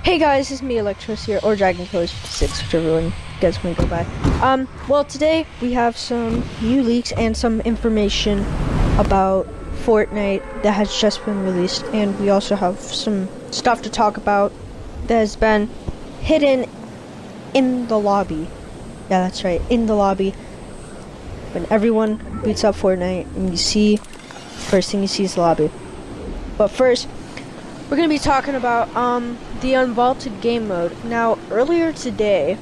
Hey guys, it's me, Electros here, or Dragon Killers 56, whichever one you guys want to go by. Well, today we have some new leaks and some information about Fortnite that has just been released, and we also have some stuff to talk about that has been hidden in the lobby. Yeah, that's right, in the lobby. When everyone boots up Fortnite, and you see, first thing you see is the lobby. But first, we're going to be talking about, the unvaulted game mode. Now, earlier today,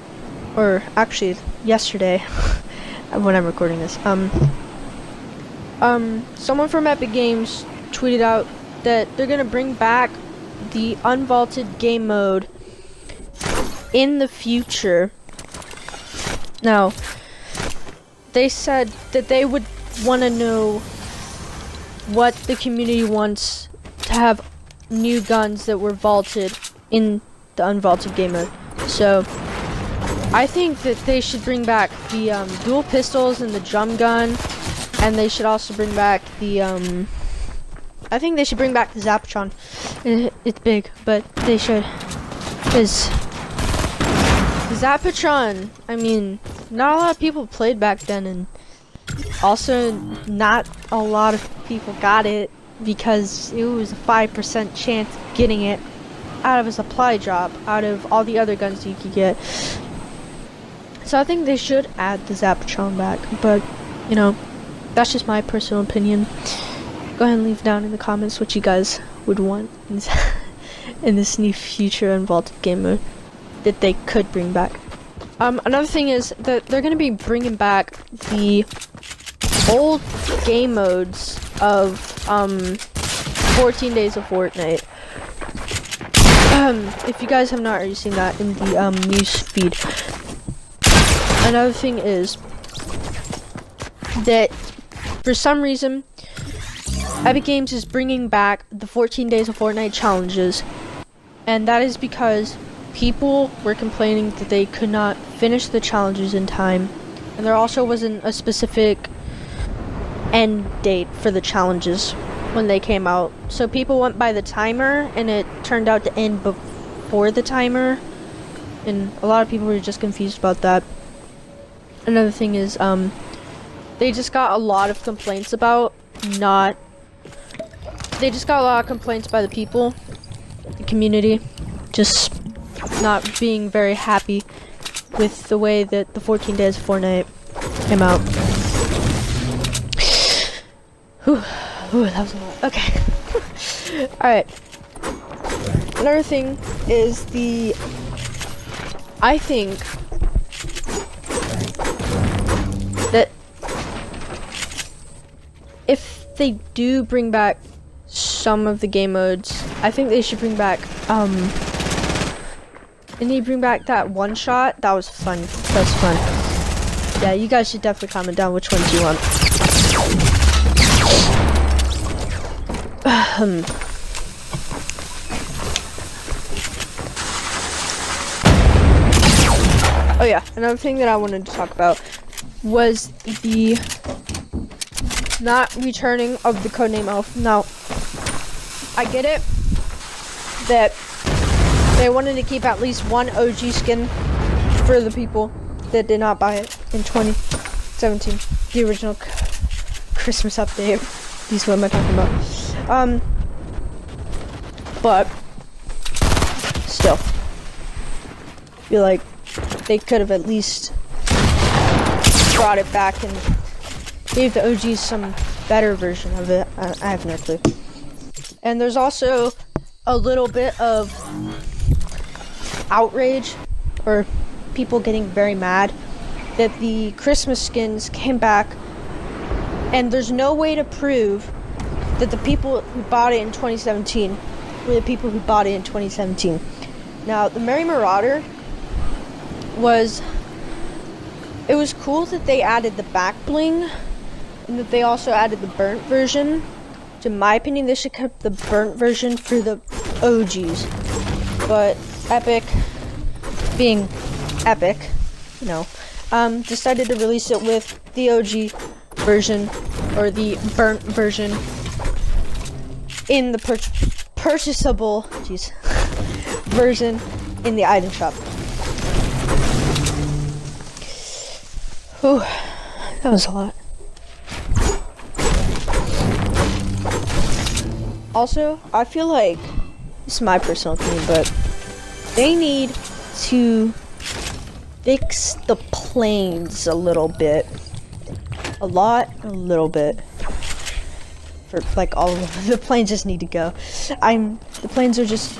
or actually yesterday, when I'm recording this, someone from Epic Games tweeted out that they're gonna bring back the unvaulted game mode in the future. Now, they said that they would want to know what the community wants to have new guns that were vaulted in the unvaulted game mode. So I think that they should bring back the dual pistols and the drum gun, and they should also bring back the I think they should bring back the Zapatron. It's big, but they should, because the Zapatron, I mean, not a lot of people played back then, and also not a lot of people got it because it was a 5% chance of getting it out of a supply drop, out of all the other guns you could get. So I think they should add the Zapatron back, but, you know, that's just my personal opinion. Go ahead and leave down in the comments what you guys would want in this new future unvaulted game mode that they could bring back. Another thing is that they're going to be bringing back the old game modes of 14 Days of Fortnite. If you guys have not already seen that in the news feed. Another thing is that for some reason Epic Games is bringing back the 14 Days of Fortnite challenges, and that is because people were complaining that they could not finish the challenges in time, and there also wasn't a specific end date for the challenges when they came out. So people went by the timer, and it turned out to end before the timer, and a lot of people were just confused about that. Another thing is, they just got a lot of complaints about they just got a lot of complaints by the people, the community, just not being very happy with the way that the 14 Days of Fortnite came out. Ooh, that was a lot. Okay. Alright. Another thing is I think that if they do bring back some of the game modes, I think they should bring back, didn't he bring back that one shot? That was fun. That was fun. Yeah, you guys should definitely comment down which ones you want. Oh yeah, another thing that I wanted to talk about was the not returning of the codename Elf. Now, I get it that they wanted to keep at least one OG skin for the people that did not buy it in 2017, the original Christmas update. What am I talking about? But still, I feel like they could have at least brought it back and gave the OGs some better version of it. I have no clue. And there's also a little bit of outrage, or people getting very mad that the Christmas skins came back, and there's no way to prove that the people who bought it in 2017 were the people who bought it in 2017. Now, the Merry Marauder it was cool that they added the back bling, and that they also added the burnt version. In my opinion, they should keep the burnt version for the OGs. But Epic, being Epic, you know, decided to release it with the OG version, or the burnt version, in the purchasable version in the item shop. Whew, that was a lot. Also, I feel like, this is my personal opinion, but they need to fix the planes a little bit. A little bit. For like all of them. The planes just need to go. The planes are just...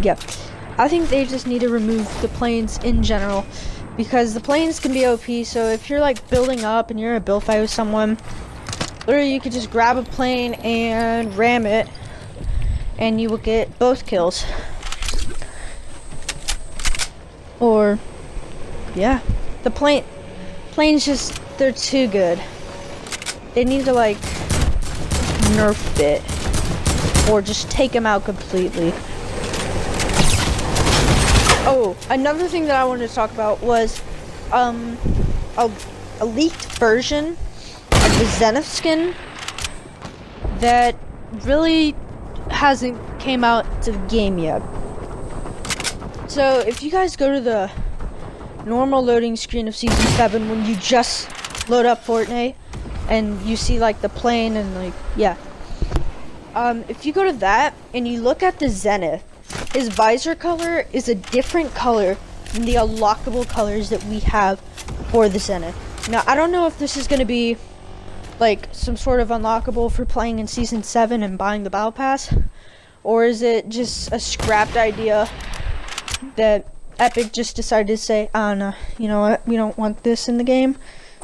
Yep. I think they just need to remove the planes in general, because the planes can be OP. So if you're like building up and you're in a build fight with someone, literally you could just grab a plane and ram it, and you will get both kills. Or, yeah, the planes just, they're too good. They need to like nerf it, or just take them out completely. Oh, another thing that I wanted to talk about was a leaked version of the Zenith skin that really hasn't came out to the game yet. So if you guys go to the normal loading screen of Season 7 when you just load up Fortnite and you see like the plane and like, yeah. If you go to that and you look at the Zenith, his visor color is a different color than the unlockable colors that we have for the Zenith. Now, I don't know if this is going to be like some sort of unlockable for playing in Season 7 and buying the Battle Pass, or is it just a scrapped idea that Epic just decided to say, oh no, you know what, we don't want this in the game?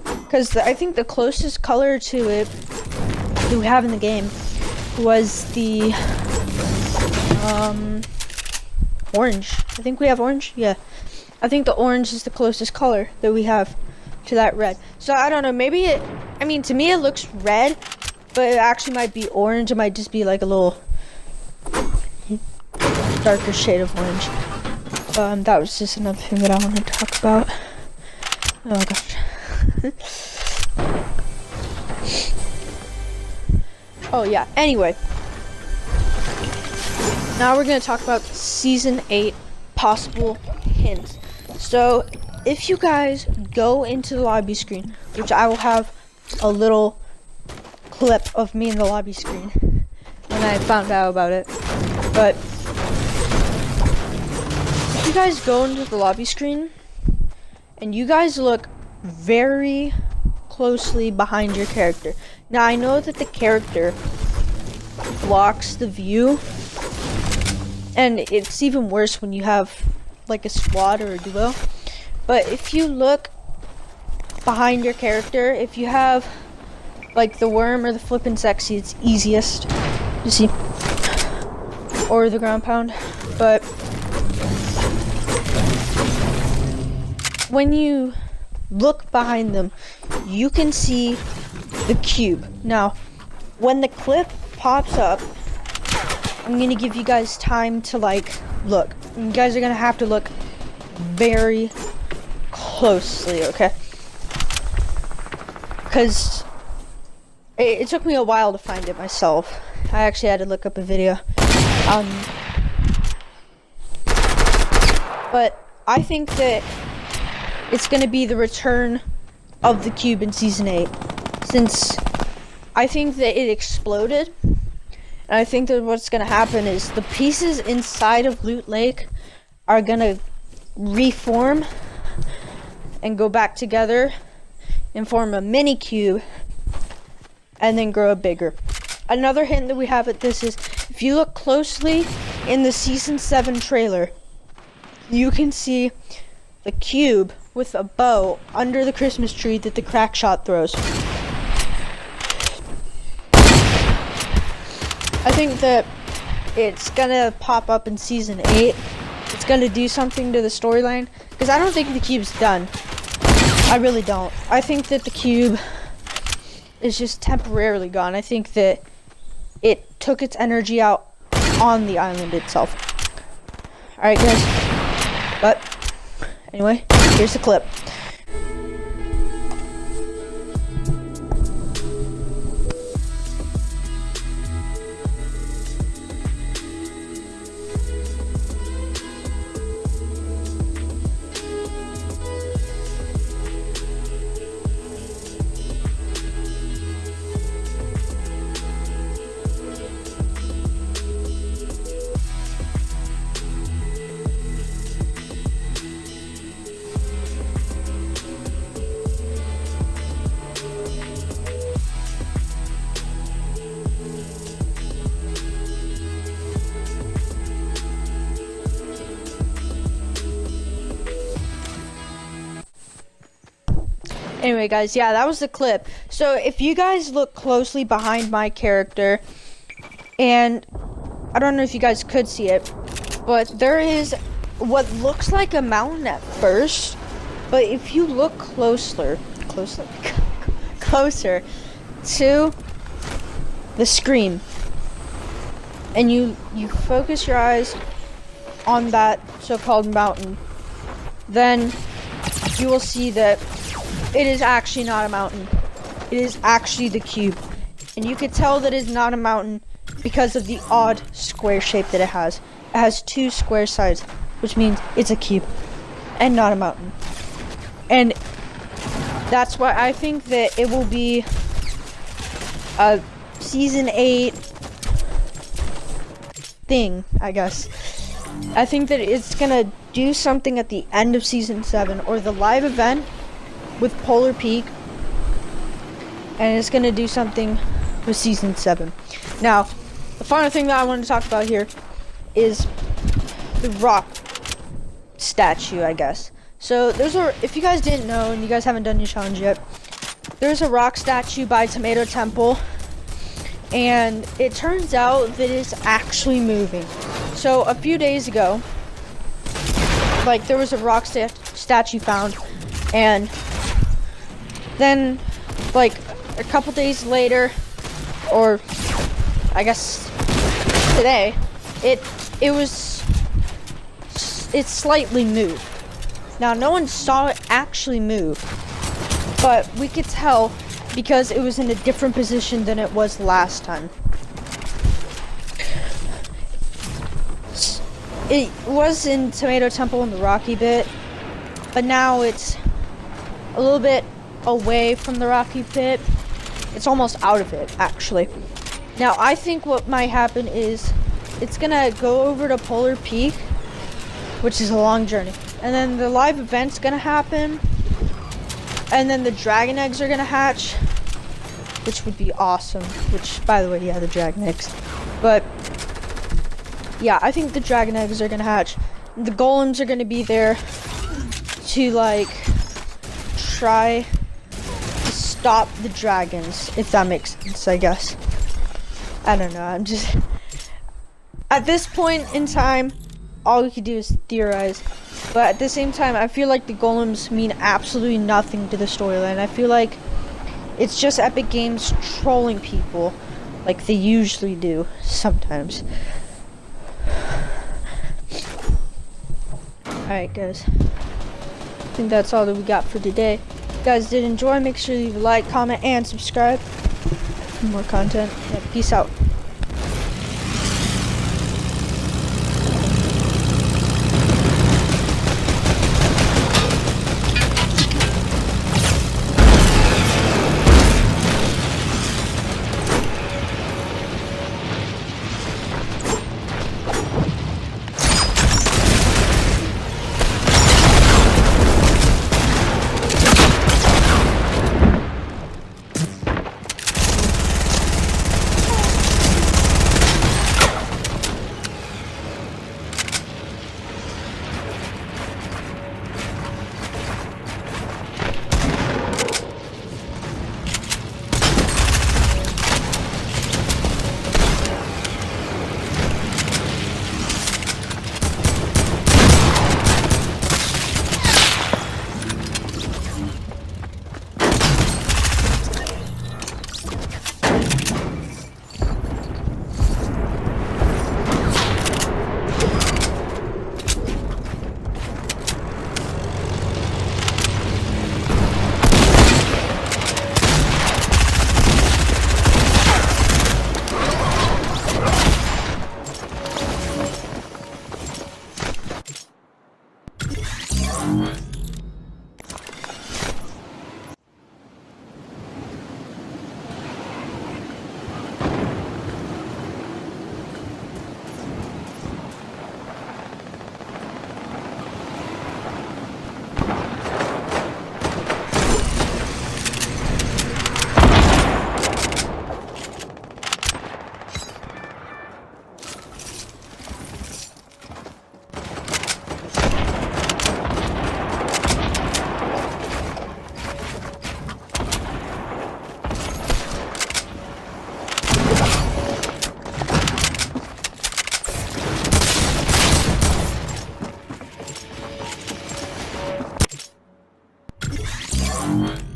Because I think the closest color to it that we have in the game was the orange. I think we have orange. Yeah, I think the orange is the closest color that we have to that red. So I don't know, maybe it, I mean, to me it looks red, but it actually might be orange. It might just be like a little darker shade of orange. That was just another thing that I wanted to talk about. Oh gosh. Oh yeah, anyway. Now we're going to talk about Season 8 possible hints. So, if you guys go into the lobby screen, which I will have a little clip of me in the lobby screen when I found out about it. But, if you guys go into the lobby screen, and you guys look very closely behind your character. Now, I know that the character blocks the view, and it's even worse when you have like a squad or a duo. But if you look behind your character, if you have like the worm or the flippin' sexy, it's easiest to see. Or the ground pound. But when you look behind them, you can see the cube. Now, when the clip pops up, I'm gonna give you guys time to like look. You guys are gonna have to look very closely, okay? Because it took me a while to find it myself. I actually had to look up a video. But I think that it's gonna be the return of the cube in Season 8, since I think that it exploded. And I think that what's going to happen is the pieces inside of Loot Lake are going to reform and go back together and form a mini cube and then grow bigger. Another hint that we have at this is, if you look closely in the Season 7 trailer, you can see the cube with a bow under the Christmas tree that the crack shot throws. I think that it's gonna pop up in Season 8. It's gonna do something to the storyline, because I don't think the cube's done. I really don't. I think that the cube is just temporarily gone. I think that it took its energy out on the island itself. Alright guys, but anyway, here's the clip. Anyway, guys, yeah, that was the clip. So if you guys look closely behind my character, and I don't know if you guys could see it, but there is what looks like a mountain at first, but if you look closer to the screen, and you focus your eyes on that so-called mountain, then you will see that it is actually not a mountain. It is actually the cube. And you can tell that it's not a mountain because of the odd square shape that it has. It has 2 square sides, which means it's a cube and not a mountain. And that's why I think that it will be a season 8 thing, I guess. I think that it's gonna do something at the end of season 7 or the live event with Polar Peak, and it's gonna do something with season 7. Now, the final thing that I want to talk about here is the rock statue, I guess. So if you guys didn't know and you guys haven't done your challenge yet, there's a rock statue by Tomato Temple, and it turns out that it's actually moving. So a few days ago, like, there was a rock statue found, and then like a couple days later, or I guess today, it slightly moved. Now, no one saw it actually move, but we could tell because it was in a different position than it was last time. It was in Tomato Temple in the rocky bit, but now it's a little bit away from the rocky bit. It's almost out of it, actually. Now, I think what might happen is it's gonna go over to Polar Peak, which is a long journey, and then the live event's gonna happen, and then the dragon eggs are gonna hatch, which would be awesome. Which, by the way, yeah, the dragon eggs. But yeah, I think the dragon eggs are gonna hatch. The golems are gonna be there to, like, try to stop the dragons, if that makes sense, I guess. I don't know, I'm just... At this point in time, all we could do is theorize. But at the same time, I feel like the golems mean absolutely nothing to the storyline. I feel like it's just Epic Games trolling people, like they usually do, sometimes. Alright, guys. I think that's all that we got for today. If you guys did enjoy, make sure you leave a like, comment, and subscribe for more content. Yeah, peace out. Alright.